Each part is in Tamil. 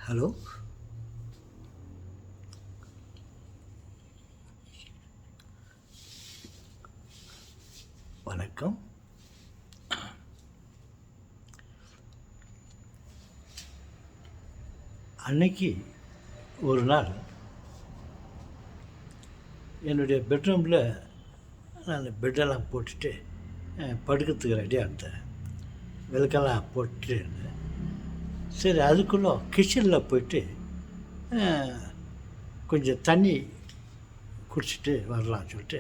ஹலோ. வணக்கம். அன்னைக்கு ஒரு நாள் என்னுடைய பெட்ரூமில் நான் பெட்டெல்லாம் போட்டுட்டு படுக்கிறதுக்கு ரெடியாக இருந்தேன். விளக்கெல்லாம் போட்டுட்டு இருந்தேன். சரி, அதுக்குள்ளே கிச்சனில் போயிட்டு கொஞ்சம் தண்ணி குடிச்சிட்டு வரலான்னு சொல்லிட்டு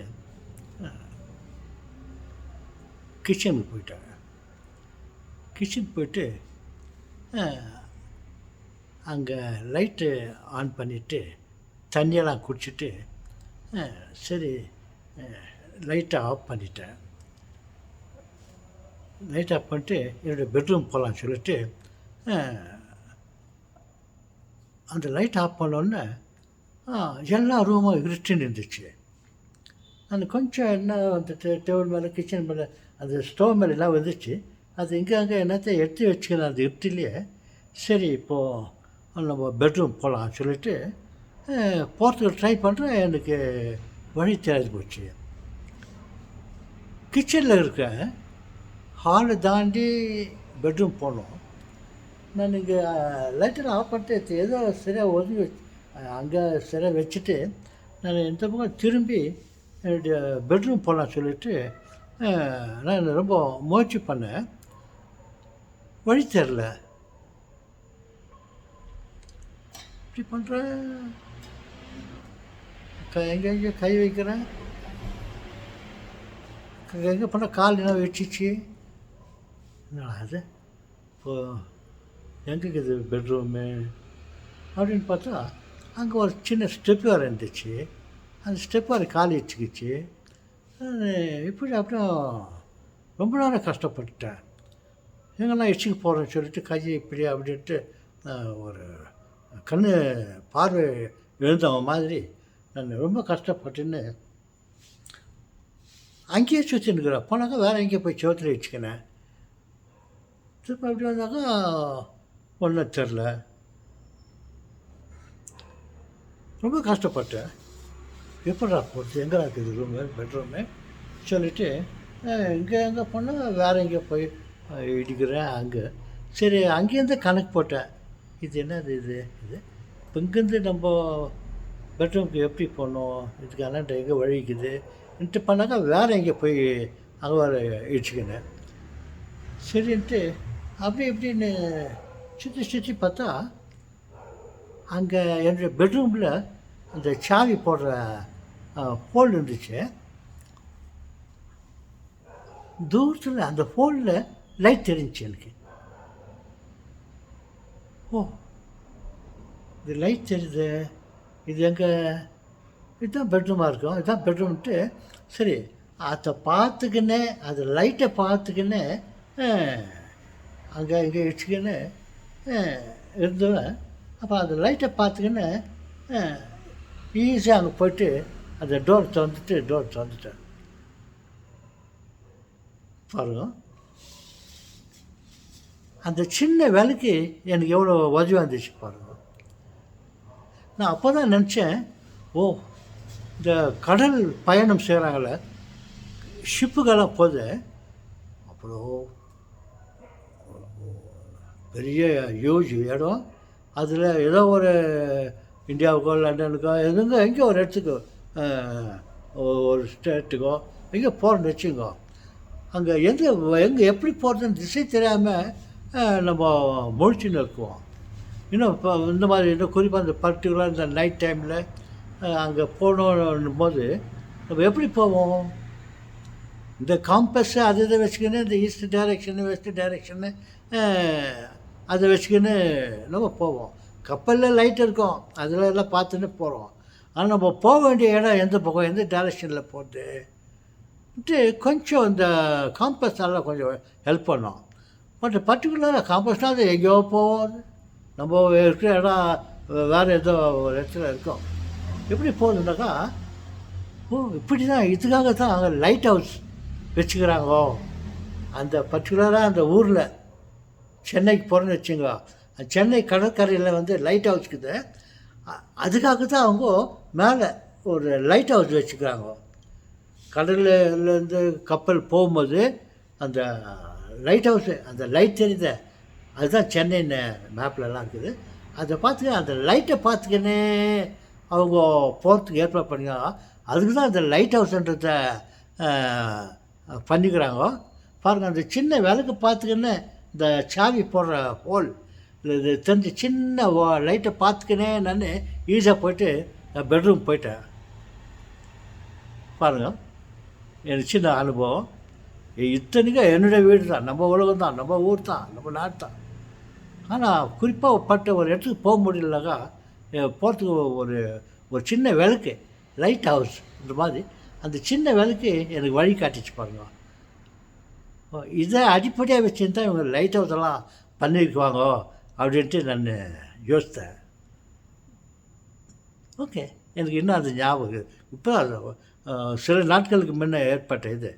கிச்சனுக்கு போயிட்டாங்க. கிச்சன் போயிட்டு அங்கே லைட்டு ஆன் பண்ணிவிட்டு தண்ணியெல்லாம் குடிச்சிட்டு சரி லைட்டை ஆஃப் பண்ணிட்டேன். லைட் ஆஃப் பண்ணிட்டு என்னுடைய பெட்ரூம் போகலான்னு சொல்லிட்டு அந்த லைட் ஆஃப் பண்ணோன்னே எல்லா ரூமும் இருட்டுன்னு இருந்துச்சு. அந்த கொஞ்சம் என்ன வந்துட்டு டேபிள் மேலே கிச்சன் மேலே அந்த ஸ்டவ் மேலே எல்லாம் வந்துச்சு. அது இங்கே அங்கே என்னத்தை எடுத்து வச்சுக்கணும் அந்த இருட்டிலேயே. சரி, இப்போது நம்ம பெட்ரூம் போகலான்னு சொல்லிட்டு போகிறதுக்கு ட்ரை பண்ணுறேன். எனக்கு வழி தெரிஞ்சு போச்சு. கிச்சனில் இருக்க ஹாலை தாண்டி பெட்ரூம் போனோம். நான் இங்கே லைட்டெல்லாம் ஆஃப் பண்ணிட்டு ஏதோ சரியாக ஒதுங்கி அங்கே சரியாக வச்சுட்டு நான் இந்த பக்கம் திரும்பி என்னுடைய பெட்ரூம் போகலான்னு சொல்லிட்டு நான் ரொம்ப முயற்சி பண்ணேன். வழி தெரில. இப்படி பண்ணுறேன், எங்கே கை வைக்கிறேன், எங்கே பண்ண கால் என்ன வச்சிச்சு. என்னடா அது, இப்போது எங்கே இது பெட்ரூமு அப்படின்னு பார்த்தா அங்கே ஒரு சின்ன ஸ்டெப் வேறு இருந்துச்சு. அந்த ஸ்டெப் வேறு காலி வச்சுக்கிச்சு. இப்படி அப்புறம் ரொம்ப நேரம் கஷ்டப்பட்டுட்டேன். எங்கெல்லாம் எச்சுக்கு போகிறேன்னு சொல்லிட்டு கையை இப்படி அப்படின்ட்டு ஒரு கண் பார்வை எழுந்தவன் மாதிரி நான் ரொம்ப கஷ்டப்பட்டுன்னு அங்கேயே சுற்றின்னுக்கிறேன். போனாக்கா வேறு எங்கேயும் போய் சோத்தில் வச்சுக்கினேன். திருப்பி அப்படி வந்தாக்கா ஒன்றும் தெரில. ரொம்ப கஷ்டப்பட்டேன். எப்படா போகிறது, எங்கே இருக்குது ரூமு பெட்ரூமு சொல்லிவிட்டு இங்கே எங்கே போனால் வேறு எங்கேயோ போய் இடிக்கிறேன். அங்கே சரி, அங்கேருந்து கணக்கு போட்டேன். இது என்னது இது இப்போ இங்கேருந்து நம்ம பெட்ரூமுக்கு எப்படி போகணும், இதுக்கான எங்கே வழிக்குதுன்ட்டு பண்ணாக்கா வேறு எங்கே போய் அங்கே வேறு இடிச்சுக்கினேன். சரின்ட்டு அப்படி இப்படின்னு சுற்றி பார்த்தா அங்கே என்னுடைய பெட்ரூமில் அந்த சாவி போடுற ஹோல் இருந்துச்சு. தூரத்தில் அந்த ஹோலில் லைட் தெரிஞ்சிச்சு எனக்கு. ஓ, இது லைட் தெரியுது, இது எங்கே, இதுதான் பெட்ரூமாக இருக்கும், இதுதான் பெட்ரூம்ட்டு சரி அதை பார்த்துக்கின்னு அது லைட்டை பார்த்துக்கின்னு அங்கே இங்கே வச்சுக்கின்னு இருந்தவன். அப்போ அந்த லைட்டை பார்த்துக்கின்னு ஈஸியாக அங்கே போய்ட்டு அந்த டோர் திறந்துட்டேன். பாருங்க, அந்த சின்ன வேலைக்கு எனக்கு எவ்வளோ உதவி வந்துச்சு பாருங்க. நான் அப்போ தான் நினச்சேன், ஓ, இந்த கடல் பயணம் செய்கிறாங்கள ஷிப்புக்கெல்லாம் போது அவ்வளோ பெரிய ஹியூஜ் இடம். அதில் ஏதோ ஒரு இந்தியாவுக்கோ லண்டனுக்கோ எங்கேயோ ஒரு இடத்துக்கோ ஒரு ஸ்டேட்டுக்கோ எங்கே போகிறோன்னு வச்சுக்கோ, அங்கே எங்கே எப்படி போகிறதுன்னு திசை தெரியாமல் நம்ம முழிச்சுன்னு இருக்குவோம். இன்னும் இப்போ இந்த மாதிரி இன்னும் குறிப்பாக இந்த பர்டிகுலர் இந்த நைட் டைமில் அங்கே போகணும் போது நம்ம எப்படி போவோம், இந்த காம்பஸ்ஸு அது இதை வச்சுக்கின்னு இந்த ஈஸ்ட் டைரெக்ஷனு வெஸ்ட் டைரெக்ஷனு அதை வச்சுக்கின்னு நம்ம போவோம். கப்பலில் லைட் இருக்கும், அதில் எல்லாம் பார்த்துன்னு போகிறோம். ஆனால் நம்ம போக வேண்டிய இடம் எந்த பக்கம், எந்த டைரெக்ஷனில் போட்டுட்டு கொஞ்சம் இந்த காம்பஸ்னால கொஞ்சம் ஹெல்ப் பண்ணோம். பட் பர்டிகுலராக காம்பஸ்னால் அது எங்கேயோ போவோம், நம்ம இருக்கிற இடம் வேறு ஏதோ ஒரு இடத்துல இருக்கோம். எப்படி போகுதுனாக்கா, ஓ, இப்படி தான், இதுக்காக தான் அங்கே லைட் ஹவுஸ் வச்சுக்கிறாங்கோ. அந்த பர்டிகுலராக அந்த ஊரில் சென்னைக்கு போகிறேன்னு வச்சுங்க, சென்னை கடற்கரையில் வந்து லைட் ஹவுஸ் இருக்குது. அதுக்காக தான் அவங்க மேலே ஒரு லைட் ஹவுஸ் வச்சுக்கிறாங்க. கடல்லேருந்து கப்பல் போகும்போது அந்த லைட் ஹவுஸு, அந்த லைட் தெரியுது, அதுதான் சென்னைன்னு மேப்லலாம் இருக்குது. அதை பார்த்துக்க, அந்த லைட்டை பார்த்துக்கினே அவங்க போகிறதுக்கு ஏற்பாடு பண்ணிக்கிறாங்க. அதுக்கு தான் அந்த லைட் ஹவுஸ்ன்றத பண்ணிக்கிறாங்க. பாருங்கள், அந்த சின்ன விளக்கு பார்த்துக்கின்னு இந்த சாவி போடுற ஹோல் இது தெரிஞ்சு சின்ன லைட்டை பார்த்துக்கினே நான் ஈஸியாக போயிட்டு பெட்ரூம் போயிட்டேன். பாருங்கள், எனக்கு சின்ன அனுபவம். இத்தனைக்கும் என்னுடைய வீடு தான், நம்ம உலகம் தான், நம்ம ஊர் தான், நம்ம நாடு தான். ஆனால் குறிப்பாக பட்ட ஒரு இடத்துக்கு போக முடியலனாக்கா போகிறதுக்கு ஒரு சின்ன விளக்கு, லைட் ஹவுஸ் இந்த மாதிரி அந்த சின்ன விளக்கு எனக்கு வழி காட்டிச்சு பாருங்க. இதை அடிப்படையாக வச்சுன்னு தான் இவங்க லைட் ஹவுஸ் எல்லாம் பண்ணியிருக்குவாங்க அப்படின்ட்டு நான் யோசித்தேன். ஓகே, எனக்கு இன்னும் அந்த ஞாபகம் இப்போ சில நாட்களுக்கு முன்னே ஏற்பட்ட இது.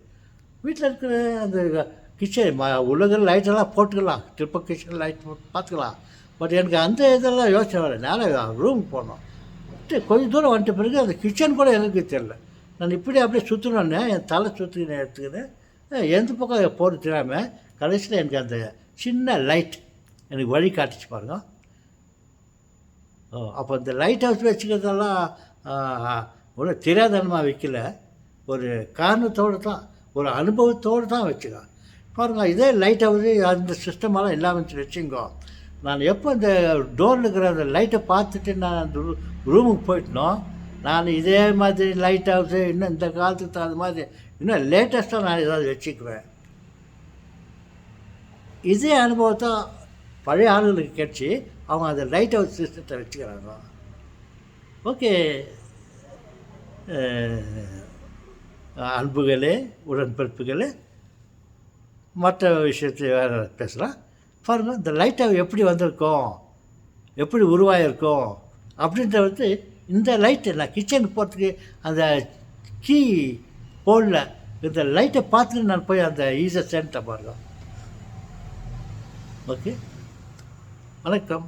வீட்டில் இருக்கிற அந்த கிச்சன் உலக லைட்டெல்லாம் போட்டுக்கலாம், ட்ரிப்பர் கிச்சன் லைட் போட்டு பார்த்துக்கலாம். பட் எனக்கு அந்த இதெல்லாம் யோசனை வரல. நேரம் ரூமுக்கு போனோம், கொஞ்சம் தூரம் வந்துட்ட பிறகு அந்த கிச்சன் கூட எனக்கு தெரியல. நான் இப்படி அப்படியே சுற்றினோன்னே என் தலை சுற்றின எடுத்துக்கின்னு எந்த பக்கம் போகிறது தெரியாமல் கடைசியில் எனக்கு அந்த சின்ன லைட் எனக்கு வழி காட்டிச்சு பாருங்க. அப்போ இந்த லைட் ஹவுஸ் வச்சுக்கிறதெல்லாம் ஒன்றும் தெரியாதனமாக வைக்கல, ஒரு காரணத்தோடு தான், ஒரு அனுபவத்தோடு தான் வச்சுக்கோ பாருங்கள். இதே லைட் ஹவுஸு அந்த சிஸ்டமெல்லாம் இல்லாமல் வச்சுங்கோ. நான் எப்போ இந்த டோரில் இருக்கிற அந்த லைட்டை பார்த்துட்டு நான் அந்த ரூமுக்கு போயிட்டனோ, நான் இதே மாதிரி லைட் ஹவுஸு இன்னும் இந்த காலத்துக்கு தகுந்த மாதிரி இன்னும் லேட்டஸ்ட்டாக நான் ஏதாவது வச்சுக்குவேன். இதே அனுபவத்தை பழைய ஆளுங்களுக்கு கிடச்சி அவங்க அந்த லைட் ஹவுஸ் சிஸ்டத்தை வச்சுக்கிறாங்க. ஓகே அன்புகளே, உடன்பிறப்புகளே, மற்ற விஷயத்தை வேறு பேசலாம். பாருங்கள், இந்த லைட் ஹவுஸ் எப்படி வந்திருக்கோம், எப்படி உருவாகிருக்கோம் அப்படின்றத வந்து இந்த லைட்டு நான் கிச்சனுக்கு போகிறதுக்கு அந்த கீ ஹோலில் இந்த லைட்டை பார்த்துட்டு நான் போய் அந்த ஈஸியாக சேர்ந்துட்டேன் பாருங்கள். ஓகே, வணக்கம்.